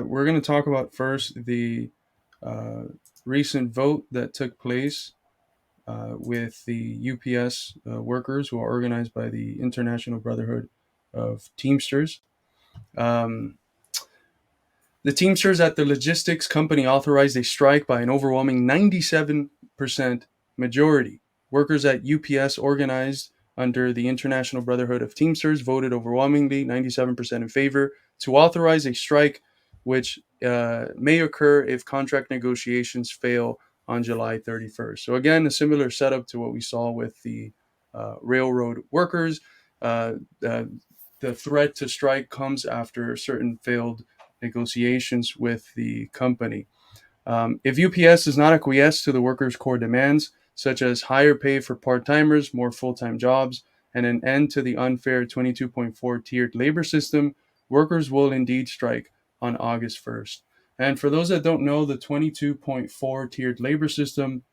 we're going to talk about first the uh, recent vote that took place with the UPS workers who are organized by the International Brotherhood of Teamsters. Um, the Teamsters at the logistics company authorized a strike by an overwhelming 97% majority. Workers at UPS organized under the International Brotherhood of Teamsters voted overwhelmingly 97% in favor to authorize a strike, which may occur if contract negotiations fail on July 31st. So, again, a similar setup to what we saw with the railroad workers. Uh, uh, the threat to strike comes after certain failed negotiations with the company. If UPS does not acquiesce to the workers' core demands, such as higher pay for part timers, more full time jobs, and an end to the unfair 22.4 tiered labor system, workers will indeed strike on August 1st. And for those that don't know, the 22.4 tiered labor system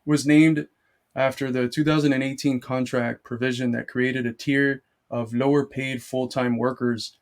was named after the 2018 contract provision that created a tier of lower paid full time workers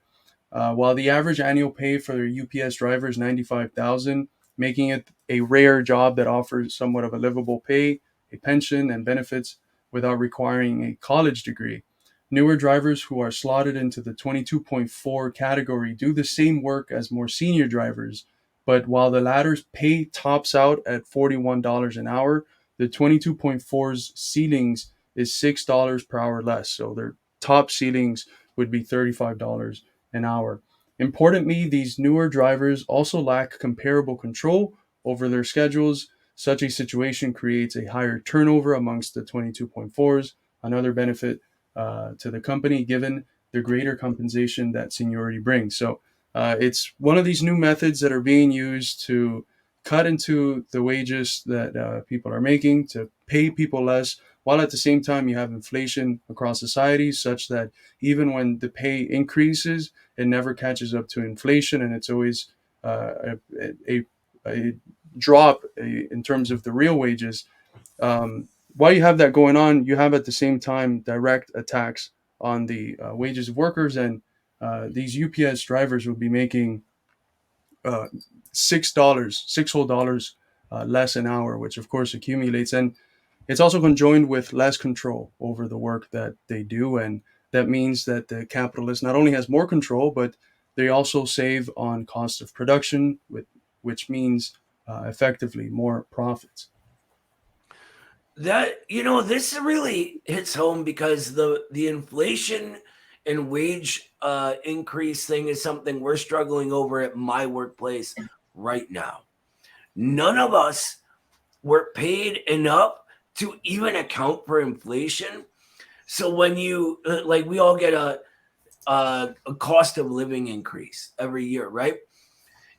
while the average annual pay for a UPS driver is 95,000, making it a rare job that offers somewhat of a livable pay, a pension, and benefits without requiring a college degree. Newer drivers who are slotted into the 22.4 category do the same work as more senior drivers, but while the latter's pay tops out at $41 an hour, the 22.4's ceilings is $6 per hour less. So their top ceilings would be $35 an hour. Importantly, these newer drivers also lack comparable control over their schedules. Such a situation creates a higher turnover amongst the 22.4s, another benefit to the company given the greater compensation that seniority brings. So it's one of these new methods that are being used to cut into the wages that people are making, to pay people less, while at the same time you have inflation across society such that even when the pay increases, it never catches up to inflation, and it's always a drop in terms of the real wages. While you have that going on, you have at the same time direct attacks on the wages of workers, and these UPS drivers will be making uh, six whole dollars less an hour, which of course accumulates, and it's also conjoined with less control over the work that they do, and that means that the capitalist not only has more control, but they also save on cost of production, which means effectively more profits. That this really hits home because the inflation and wage increase thing is something we're struggling over at my workplace right now. None of us were paid enough to even account for inflation. So when you like, we all get a cost of living increase every year, right?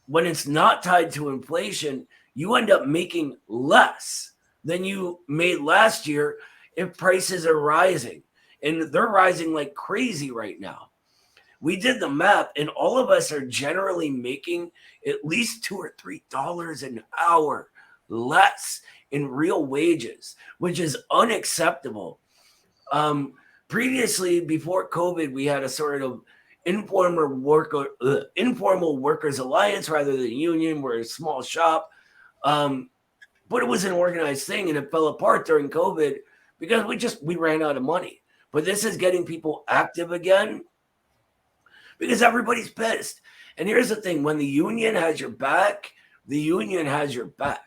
When it's not tied to inflation, you end up making less than you made last year if prices are rising. And they're rising like crazy right now. We did the math, and all of us are generally making at least $2 or $3 an hour less in real wages, which is unacceptable. Um, Previously, before COVID, we had a sort of informal workers alliance rather than union. We're a small shop, um, but it was an organized thing, and it fell apart during COVID because we ran out of money. But this is getting people active again because everybody's pissed. And here's the thing: when the union has your back, the union has your back,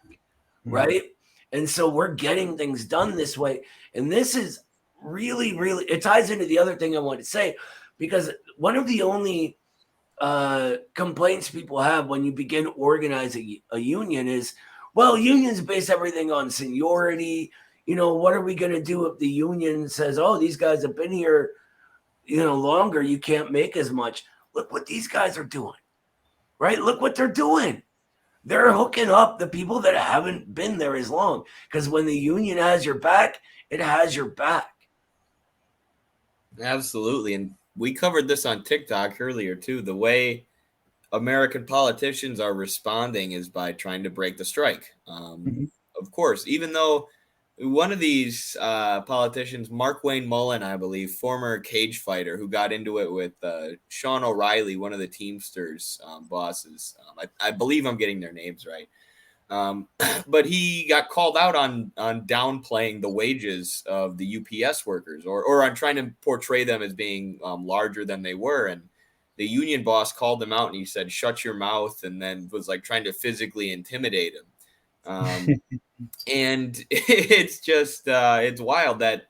Mhm. right? And so we're getting things done this way. And this is really, really, it ties into the other thing I want to say, because one of the only complaints people have when you begin organizing a union is, well, unions base everything on seniority. What are we going to do if the union says, oh, these guys have been here, longer, you can't make as much? Look what these guys are doing, right? Look what they're doing. They're hooking up the people that haven't been there as long, because when the union has your back, it has your back. Absolutely. And we covered this on TikTok earlier, too. The way American politicians are responding is by trying to break the strike. Mhm. Of course, even though one of these politicians, Mark Wayne Mullen, I believe, former cage fighter, who got into it with Sean O'Reilly, one of the Teamsters bosses. I believe I'm getting their names right. But he got called out on downplaying the wages of the UPS workers, or on trying to portray them as being larger than they were. And the union boss called him out and he said, "Shut your mouth," and then was like trying to physically intimidate him. And it's just it's wild that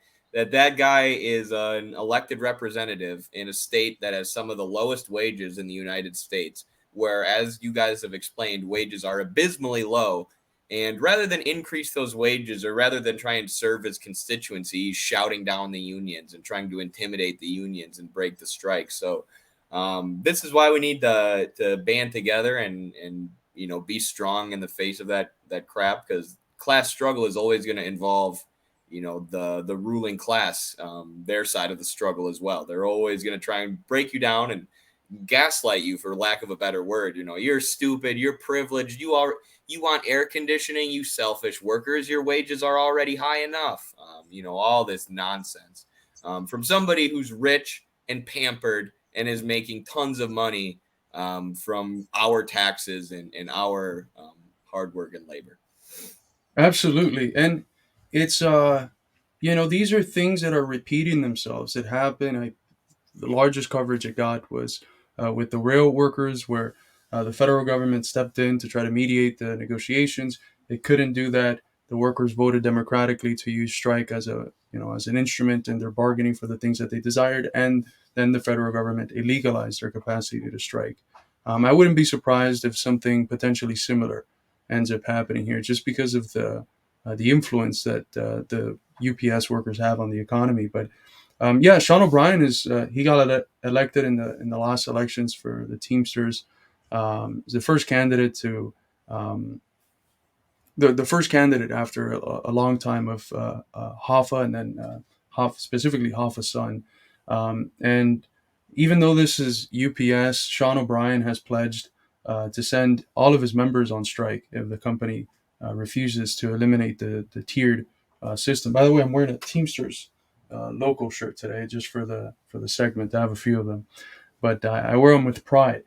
guy is an elected representative in a state that has some of the lowest wages in the United States, where, as you guys have explained, wages are abysmally low. And rather than increase those wages, or rather than try and serve his constituency, he's shouting down the unions and trying to intimidate the unions and break the strike. So this is why we need to band together and be strong in the face of that crap, because class struggle is always going to involve the ruling class, their side of the struggle as well. They're always going to try and break you down and gaslight you, for lack of a better word. You're stupid, you're privileged, you want air conditioning, you selfish workers, your wages are already high enough. All this nonsense from somebody who's rich and pampered and is making tons of money from our taxes and our hard work and labor. Absolutely. And it's these are things that are repeating themselves. It happened. The largest coverage it got was with the rail workers, where the federal government stepped in to try to mediate the negotiations. They couldn't do that. The workers voted democratically to use strike as as an instrument in their bargaining for the things that they desired, and then the federal government illegalized their capacity to strike. I wouldn't be surprised if something potentially similar ends up happening here, just because of the influence that the UPS workers have on the economy. But yeah, Sean O'Brien he got elected in the last elections for the Teamsters. He's the first candidate to the first candidate after a long time of Hoffa, and then specifically Hoffa's son. And even though this is UPS, Sean O'Brien has pledged to send all of his members on strike if the company refuses to eliminate the tiered system. By the way, I'm wearing a Teamsters local shirt today, just for the segment. I have a few of them, but I wear them with pride.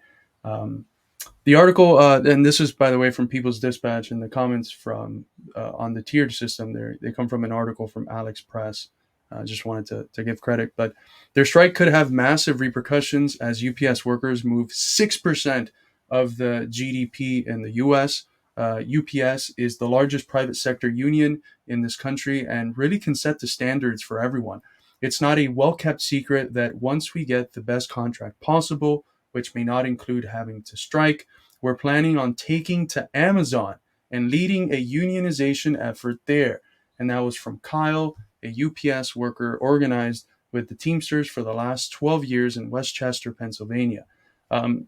The article, and this is, by the way, from People's Dispatch, and the comments from on the tiered system, they come from an article from Alex Press. I just wanted to give credit, but their strike could have massive repercussions as UPS workers move 6% of the GDP in the U.S. UPS is the largest private sector union in this country and really can set the standards for everyone. It's not a well-kept secret that once we get the best contract possible, which may not include having to strike, we're planning on taking to Amazon and leading a unionization effort there. And that was from Kyle, a UPS worker organized with the Teamsters for the last 12 years in Westchester, Pennsylvania.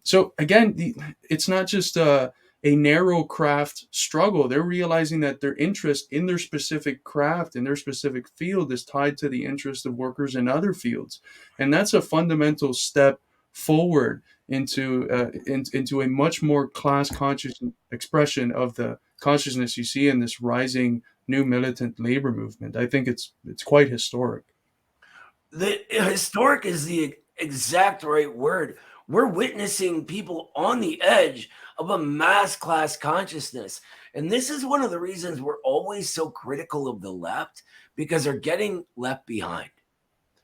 So again, it's not just a narrow craft struggle. They're realizing that their interest in their specific craft, in their specific field, is tied to the interest of workers in other fields. And that's a fundamental step forward into a much more class conscious expression of the consciousness you see in this rising new militant labor movement. I think it's quite historic. The historic is the exact right word. We're witnessing people on the edge of a mass class consciousness. And this is one of the reasons we're always so critical of the left, because they're getting left behind.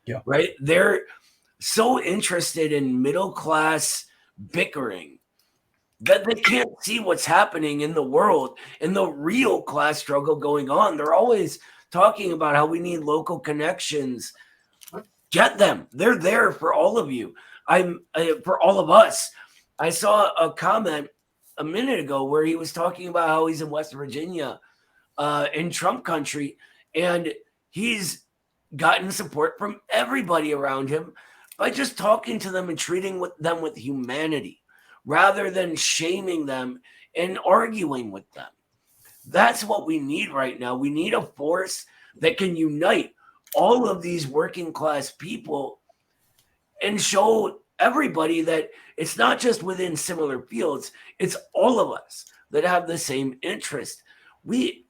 Yeah. Right? They're so interested in middle class bickering that they can't see what's happening in the world and the real class struggle going on. They're always talking about how we need local connections. Get them. They're there for all of you. For all of us. I saw a comment a minute ago where he was talking about how he's in West Virginia, in Trump country, and he's gotten support from everybody around him by just talking to them and treating them with humanity, rather than shaming them and arguing with them. That's what we need right now. We need a force that can unite all of these working class people and show everybody that it's not just within similar fields, it's all of us that have the same interest.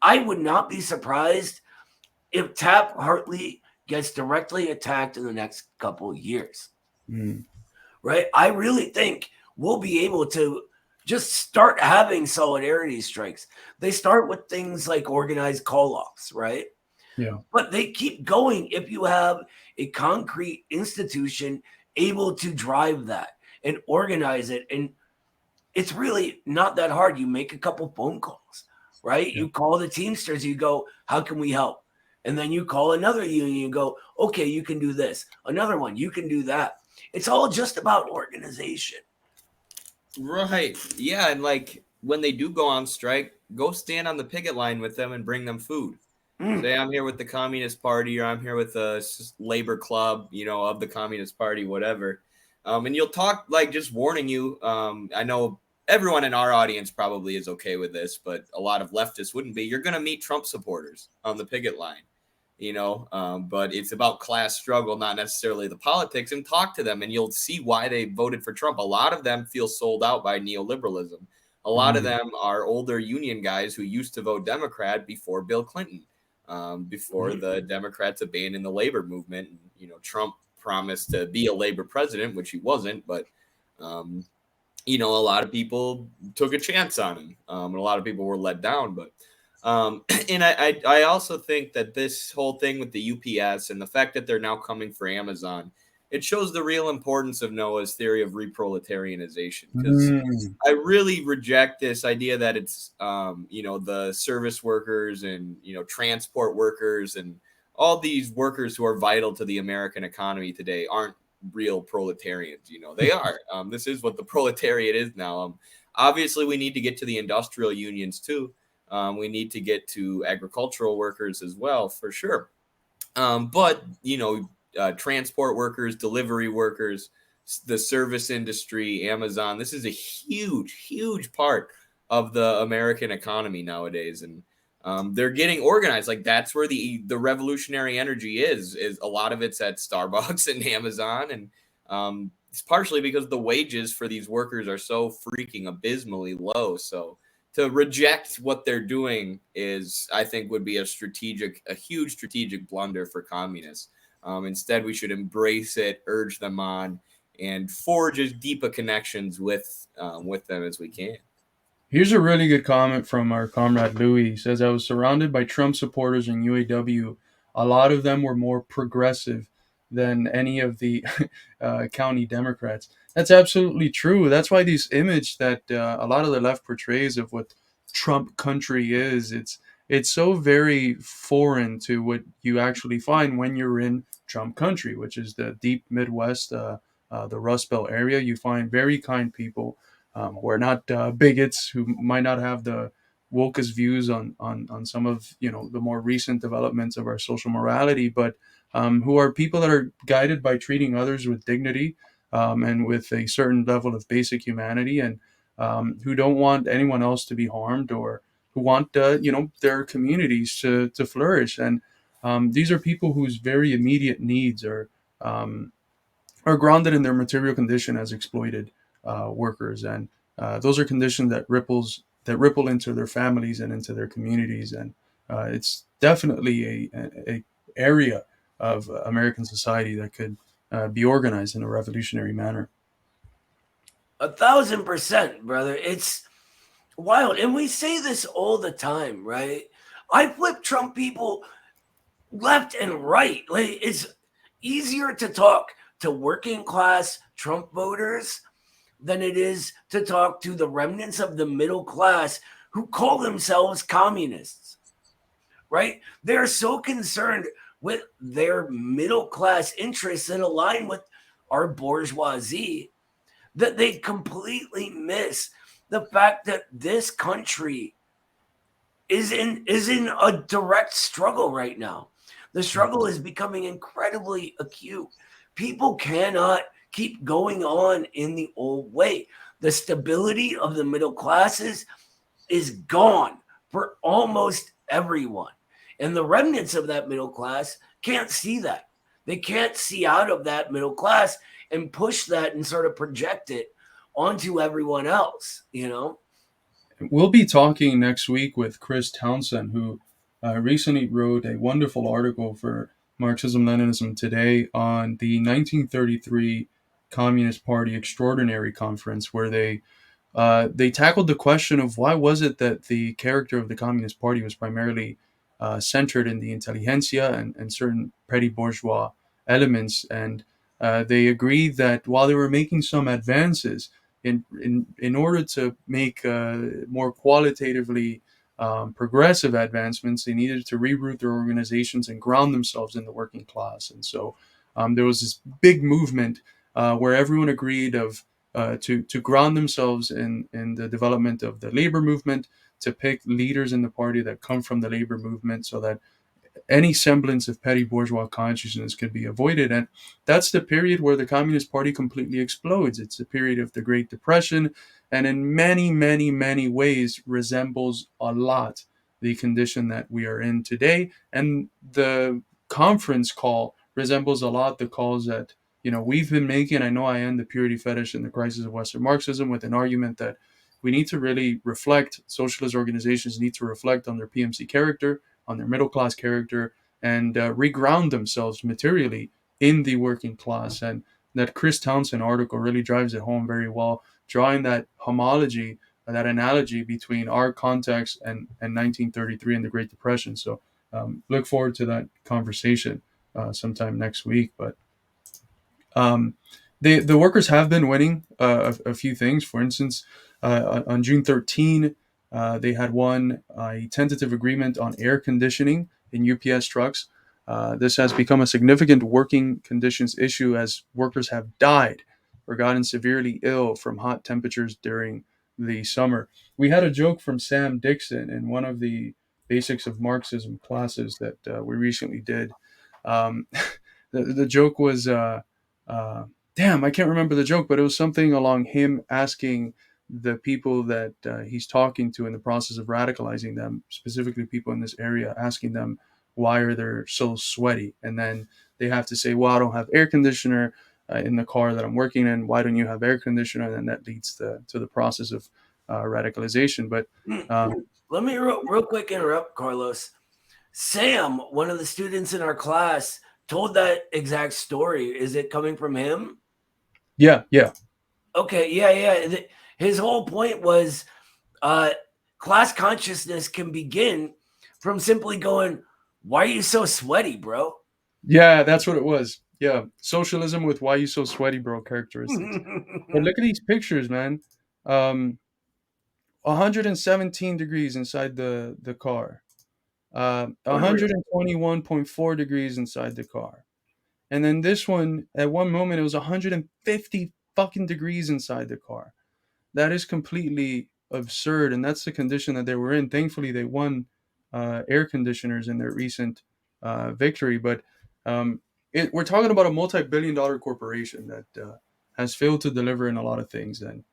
I would not be surprised if Taft-Hartley gets directly attacked in the next couple of years. Mm. Right? I really think we'll be able to just start having solidarity strikes. They start with things like organized call-offs, right? Yeah. But they keep going if you have a concrete institution able to drive that and organize it. And it's really not that hard. You make a couple phone calls, right? Yeah. You call the Teamsters, you go, how can we help? And then you call another union and go, okay, you can do this. Another one, you can do that. It's all just about organization. Right. Yeah, and like when they do go on strike, go stand on the picket line with them and bring them food. Say I'm here with the Communist Party, or I'm here with the labor club, of the Communist Party, whatever. And you'll talk, like, just warning you. I know everyone in our audience probably is okay with this, but a lot of leftists wouldn't be. You're going to meet Trump supporters on the picket line, but it's about class struggle, not necessarily the politics, and talk to them and you'll see why they voted for Trump. A lot of them feel sold out by neoliberalism. A lot of them are older union guys who used to vote Democrat before Bill Clinton. Before the Democrats abandoned the labor movement. Trump promised to be a labor president, which he wasn't, but, a lot of people took a chance on him, and a lot of people were let down. But, and I also think that this whole thing with the UPS and the fact that they're now coming for Amazon, it shows the real importance of Noah's theory of reproletarianization, because I really reject this idea that it's, the service workers and, transport workers and all these workers who are vital to the American economy today aren't real proletarians. They are. This is what the proletariat is now. Obviously, we need to get to the industrial unions too. We need to get to agricultural workers as well, for sure. But, transport workers, delivery workers, the service industry, Amazon, this is a huge, huge part of the American economy nowadays. And they're getting organized. Like, that's where the revolutionary energy is a lot of it's at Starbucks and Amazon. And it's partially because the wages for these workers are so freaking abysmally low. So to reject what they're doing I think would be a huge strategic blunder for communists. Instead, we should embrace it, urge them on, and forge as deep a connections with them as we can. Here's a really good comment from our comrade Louis. He says, I was surrounded by Trump supporters in UAW. A lot of them were more progressive than any of the county Democrats. That's absolutely true. That's why this image that a lot of the left portrays of what Trump country is, it's so very foreign to what you actually find when you're in Trump country, which is the deep Midwest, the Rust Belt area. You find very kind people who are not bigots, who might not have the wokest views on some of the more recent developments of our social morality, but who are people that are guided by treating others with dignity and with a certain level of basic humanity, and who don't want anyone else to be harmed, or who want their communities to flourish. And these are people whose very immediate needs are grounded in their material condition as exploited workers, and those are conditions that ripple into their families and into their communities, and it's definitely a area of American society that could be organized in a revolutionary manner. 1,000%, brother. It's wild, and we say this all the time, right? I flip Trump people left and right. Like, it's easier to talk to working class Trump voters than it is to talk to the remnants of the middle class who call themselves communists, right? They're so concerned with their middle class interests that align with our bourgeoisie that they completely miss the fact that this country is in a direct struggle right now. The struggle is becoming incredibly acute. People cannot keep going on in the old way. The stability of the middle classes is gone for almost everyone. And the remnants of that middle class can't see that. They can't see out of that middle class and push that and sort of project it onto everyone else, We'll be talking next week with Chris Townsend, who recently wrote a wonderful article for Marxism Leninism Today on the 1933 Communist Party Extraordinary Conference, where they tackled the question of why was it that the character of the Communist Party was primarily centered in the intelligentsia and certain petty bourgeois elements, and they agreed that while they were making some advances in order to make more qualitatively progressive advancements, they needed to reroute their organizations and ground themselves in the working class. And so there was this big movement where everyone agreed to ground themselves in the development of the labor movement, to pick leaders in the party that come from the labor movement, so that any semblance of petty bourgeois consciousness can be avoided. And that's the period where the Communist Party completely explodes. It's the period of the Great Depression, and in many, many, many ways resembles a lot the condition that we are in today. And the conference call resembles a lot the calls that we've been making. I know I end the purity fetish and the crisis of Western Marxism with an argument that we need to really reflect, socialist organizations need to reflect on their PMC character, on their middle class character, and reground themselves materially in the working class. And that Chris Townsend article really drives it home very well, drawing that homology, that analogy between our context and 1933 and the Great Depression. So look forward to that conversation sometime next week. But um, the workers have been winning a few things. For instance, on June 13, they had won a tentative agreement on air conditioning in UPS trucks. This has become a significant working conditions issue as workers have died or gotten severely ill from hot temperatures during the summer. We had a joke from Sam Dixon in one of the Basics of Marxism classes that we recently did. Um, the joke was uh, damn, I can't remember the joke, but it was something along him asking the people that he's talking to in the process of radicalizing them, specifically people in this area, asking them why are they so sweaty, and then they have to say, "Well, I don't have air conditioner in the car that I'm working in. Why don't you have air conditioner?" And then that leads to the process of radicalization. But Let me real quick interrupt, Carlos. Sam, one of the students in our class, told that exact story. Is it coming from him? yeah, yeah, Okay, yeah. His whole point was uh, class consciousness can begin from simply going, "Why are you so sweaty, bro?" yeah, that's what it was. Yeah, socialism with "why you so sweaty, bro" characteristics. But look at these pictures, man. Um, 117 degrees inside the car, 121.4 degrees inside the car, and then this one at one moment it was 150 fucking degrees inside the car. That is completely absurd, and that's the condition that they were in. Thankfully, they won air conditioners in their recent victory, but um, we're talking about a multi-billion-dollar corporation that has failed to deliver in a lot of things. And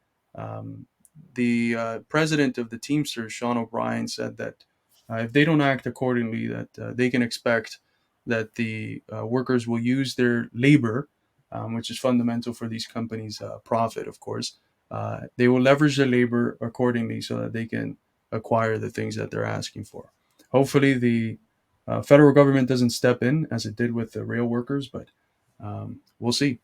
the president of the Teamsters, Sean O'Brien, said that if they don't act accordingly, that they can expect that the workers will use their labor, which is fundamental for these companies' profit, of course. They will leverage their labor accordingly so that they can acquire the things that they're asking for. Hopefully, the federal government doesn't step in as it did with the rail workers, but we'll see.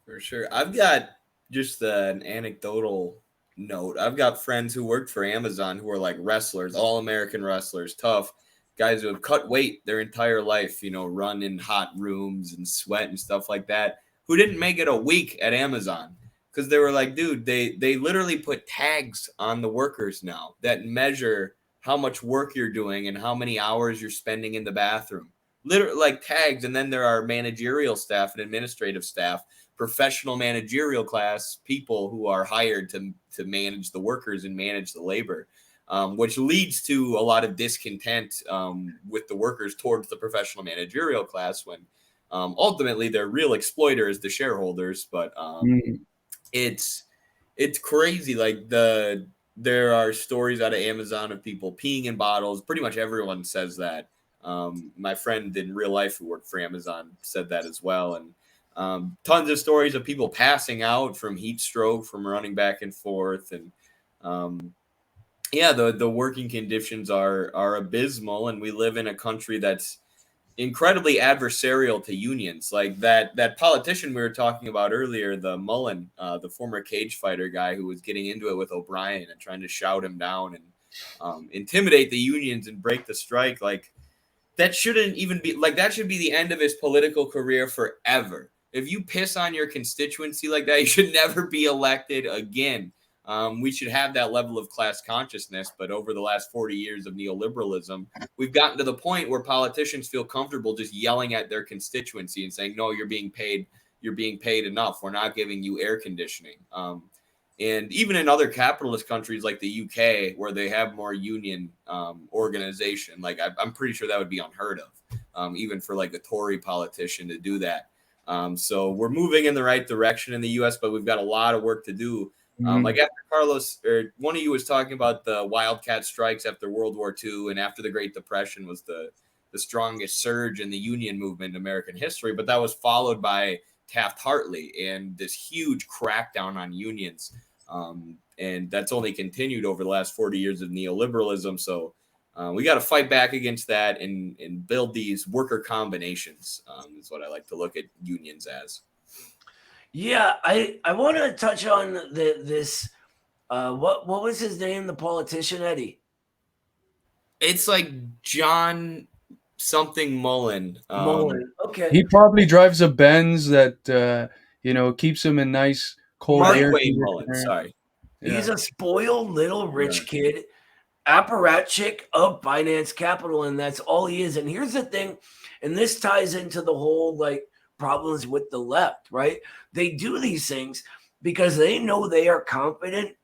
For sure. I've got just an anecdotal note. I've got friends who worked for Amazon who are like wrestlers, all American wrestlers, tough guys who have cut weight their entire life, run in hot rooms and sweat and stuff like that, who didn't make it a week at Amazon because they were like, dude, they literally put tags on the workers now that measure how much work you're doing and how many hours you're spending in the bathroom. Literally like tags. And then there are managerial staff and administrative staff, professional managerial class people who are hired to manage the workers and manage the labor, which leads to a lot of discontent with the workers towards the professional managerial class when ultimately their real exploiter is the shareholders. But Mm. it's crazy. Like there are stories out of Amazon of people peeing in bottles. Pretty much everyone says that. My friend in real life who worked for Amazon said that as well. And tons of stories of people passing out from heat stroke, from running back and forth. And yeah, the working conditions are abysmal, and we live in a country that's incredibly adversarial to unions. Like that politician we were talking about earlier, the Mullen, the former cage fighter guy who was getting into it with O'Brien and trying to shout him down and intimidate the unions and break the strike. Like that shouldn't even be like that should be the end of his political career forever. If you piss on your constituency like that, you should never be elected again. We should have that level of class consciousness, but over the last 40 years of neoliberalism, we've gotten to the point where politicians feel comfortable just yelling at their constituency and saying, "No, you're being paid enough. We're not giving you air conditioning." And even in other capitalist countries like the UK, where they have more union organization, like I'm pretty sure that would be unheard of, even for like a Tory politician to do that. So we're moving in the right direction in the US, but we've got a lot of work to do. Like after Carlos or one of you was talking about the wildcat strikes after World War II and after the Great Depression was the strongest surge in the union movement in American history, but that was followed by Taft-Hartley and this huge crackdown on unions. And that's only continued over the last 40 years of neoliberalism. So we got to fight back against that and build these worker combinations, is what I like to look at unions as. Yeah, I want to touch on this. What was his name? The politician, Eddie. It's like John something Mullen. Mullen. Okay. He probably drives a Benz that keeps him in nice cold Mark air. Wayne Mullen. Sorry. He's a spoiled little rich kid, apparatchik of finance capital, and that's all he is. And here's the thing, and this ties into the whole like problems with the left, right? They do these things because they know they are confident.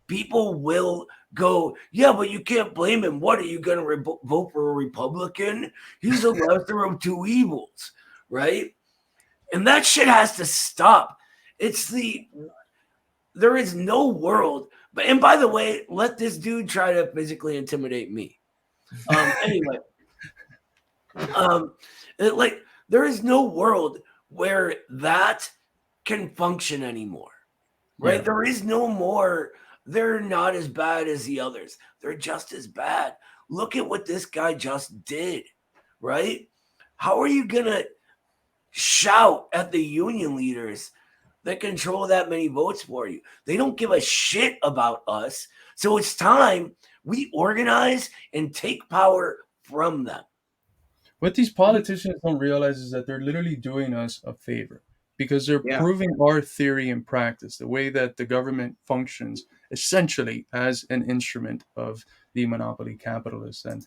People will go, yeah, but you can't blame him. What are you going to vote for a Republican? He's the lesser of two evils, right? And that shit has to stop. There is no world. But and by the way, let this dude try to physically intimidate me. Anyway, like there is no world where that can function anymore, right? Yeah. There is no more. They're not as bad as the others. They're just as bad. Look at what this guy just did, right? How are you going to shout at the union leaders that control that many votes for you? They don't give a shit about us. So it's time we organize and take power from them. What these politicians don't realize is that they're literally doing us a favor because they're proving our theory in practice, the way that the government functions essentially as an instrument of the monopoly capitalist. And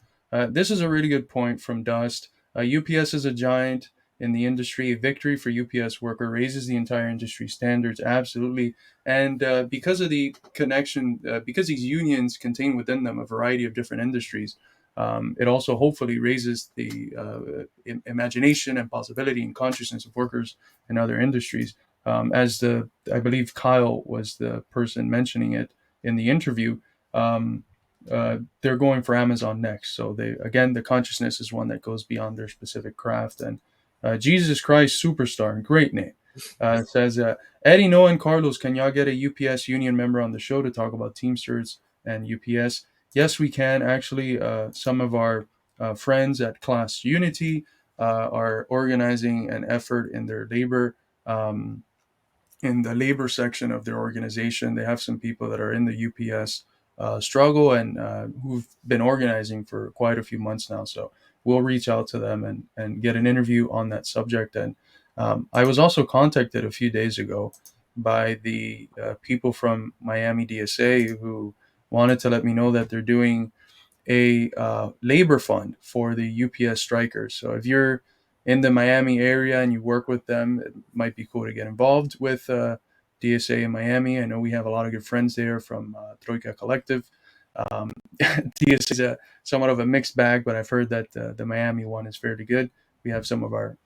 this is a really good point from Dust. UPS is a giant in the industry. A victory for UPS worker raises the entire industry standards, absolutely. And because of the connection, because these unions contain within them a variety of different industries, it also hopefully raises the imagination and possibility and consciousness of workers in other industries. I believe Kyle was the person mentioning it in the interview. They're going for Amazon next. So the consciousness is one that goes beyond their specific craft. And Jesus Christ Superstar, great name, says, Eddie, Noah, and Carlos, can y'all get a UPS union member on the show to talk about Teamsters and UPS? Yes, we can. Actually, some of our friends at Class Unity are organizing an effort in their labor, in the labor section of their organization. They have some people that are in the UPS struggle and who've been organizing for quite a few months now. So we'll reach out to them and get an interview on that subject. And I was also contacted a few days ago by the people from Miami DSA who wanted to let me know that they're doing a labor fund for the UPS strikers. So if you're in the Miami area and you work with them, it might be cool to get involved with DSA in Miami. I know we have a lot of good friends there from Troika Collective. DSA is somewhat of a mixed bag, but I've heard that the Miami one is fairly good. We have some of our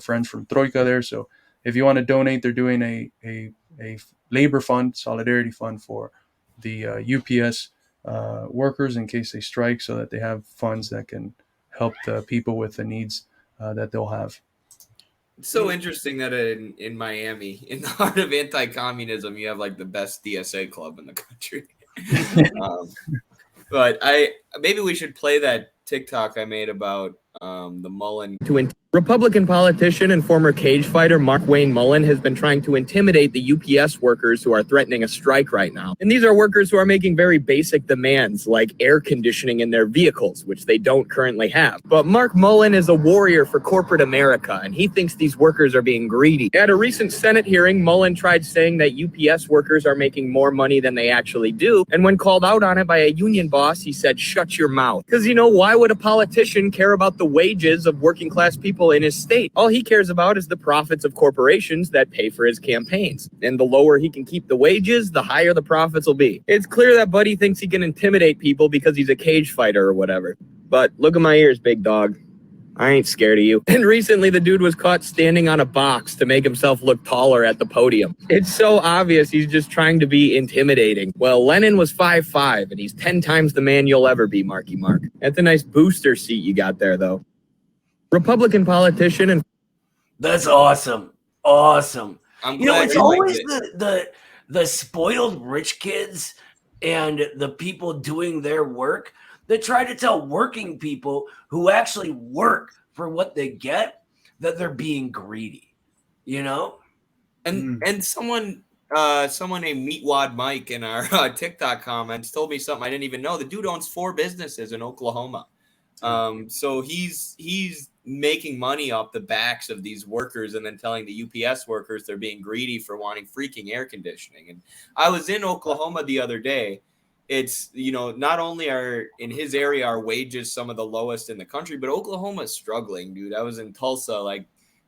friends from Troika there. So if you want to donate, they're doing a labor fund, solidarity fund for the UPS workers in case they strike, so that they have funds that can help the people with the needs that they'll have. It's so interesting that in Miami, in the heart of anti-communism, you have like the best DSA club in the country. But maybe we should play that TikTok I made about the Mullen. Republican politician and former cage fighter Mark Wayne Mullen has been trying to intimidate the UPS workers who are threatening a strike right now. And these are workers who are making very basic demands like air conditioning in their vehicles, which they don't currently have. But Mark Mullen is a warrior for corporate America, and he thinks these workers are being greedy. At a recent Senate hearing, Mullen tried saying that UPS workers are making more money than they actually do, and when called out on it by a union boss, he said, "Shut your mouth." Because, why would a politician care about the wages of working class people in his state? All he cares about is the profits of corporations that pay for his campaigns. And the lower he can keep the wages, the higher the profits will be. It's clear that Buddy thinks he can intimidate people because he's a cage fighter or whatever. But look at my ears, big dog. I ain't scared of you. And recently the dude was caught standing on a box to make himself look taller at the podium. It's so obvious he's just trying to be intimidating. Well, Lenin was 5'5", and he's 10 times the man you'll ever be, Marky Mark. That's a nice booster seat you got there, though. Republican politician and That's awesome. Awesome. I'm glad It's you liked always it. the spoiled rich kids and the people doing their work that try to tell working people who actually work for what they get that they're being greedy. And someone named Meatwad Mike in our TikTok comments told me something I didn't even know. The dude owns 4 businesses in Oklahoma. So he's making money off the backs of these workers and then telling the UPS workers they're being greedy for wanting freaking air conditioning. And I was in Oklahoma the other day. It's, not only are in his area our wages some of the lowest in the country, but Oklahoma is struggling, dude. I was in Tulsa. Like,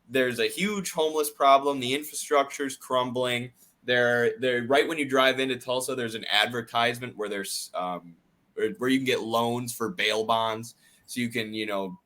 there's a huge homeless problem. The infrastructure's crumbling. They're right when you drive into Tulsa, there's an advertisement where there's where you can get loans for bail bonds. So you can,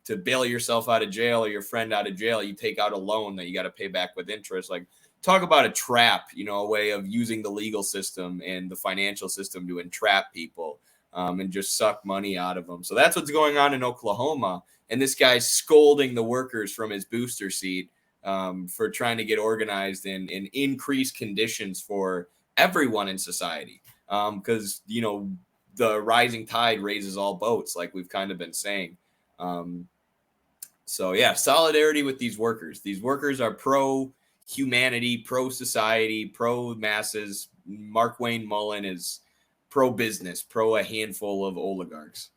to bail yourself out of jail or your friend out of jail, you take out a loan that you got to pay back with interest. Like, talk about a trap, a way of using the legal system and the financial system to entrap people and just suck money out of them. So that's what's going on in Oklahoma. And this guy's scolding the workers from his booster seat for trying to get organized and increase conditions for everyone in society. Because, the rising tide raises all boats, like we've kind of been saying. So yeah, solidarity with these workers. These workers are pro-humanity, pro-society, pro-masses. Mark Wayne Mullen is pro-business, pro a handful of oligarchs.